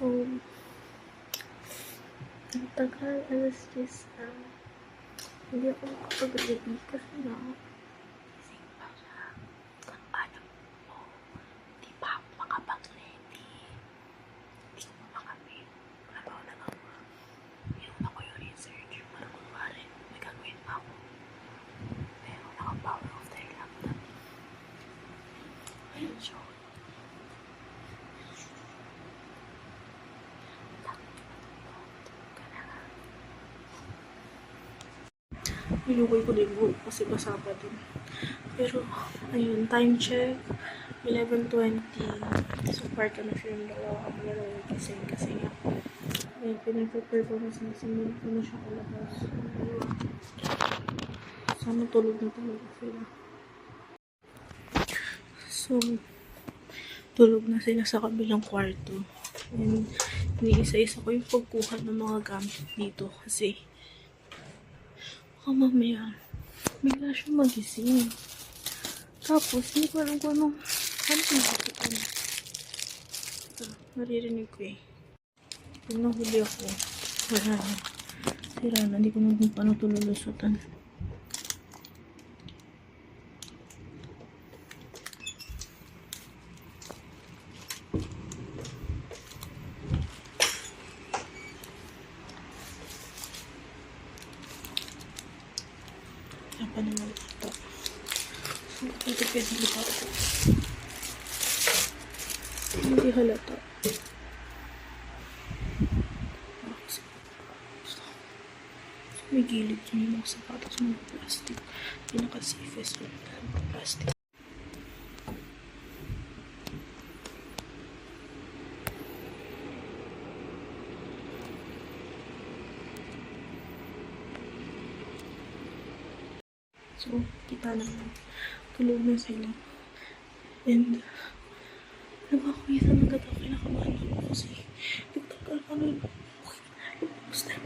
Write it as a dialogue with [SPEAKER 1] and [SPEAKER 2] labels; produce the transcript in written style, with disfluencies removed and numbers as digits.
[SPEAKER 1] So, ang tagal, alas 10 na. Hindi ako makapag-ready kasi na gising pa siya. Alam mo, di pa ako makapag-ready. Hindi ko pa kami. Trabaho na lang. Iyon ako yung research. Para kunwari, may gagawin pa ako. Pero naka-power off dahil laptop. Ayun siya. Inuwi ko din buhok kasi basa pa din. Pero, ayun, time check, 11:20. So, far ka na siya yung dalawa. Kami na lang yung gising kasi nga. Ayun, pinag-prepare ko na sinasimul ko na siya kalabas. Sana tulog na talaga sila. So, tulog na sila sa kabilang kwarto. And, iniisa-isa ko yung pagkuha ng mga gamit dito kasi mamaya, bigla siya magising. Tapos, hindi ko alam kung ano yung bakit. Maririnig ko eh. Pag nahuli ako, wala na. Sira na, hindi ko na kung paano ito lulusutan. Kaya pa naman ito. So, ito pwede ito. Hindi halata. May gilid yung mga sapatos ng plastic. Pinaka-safest yung plastic. So, kita naman. Tulog na sila. And, nabakawisa na agad ako. Kinakabahan ako kasi nagtagal pa na yung basta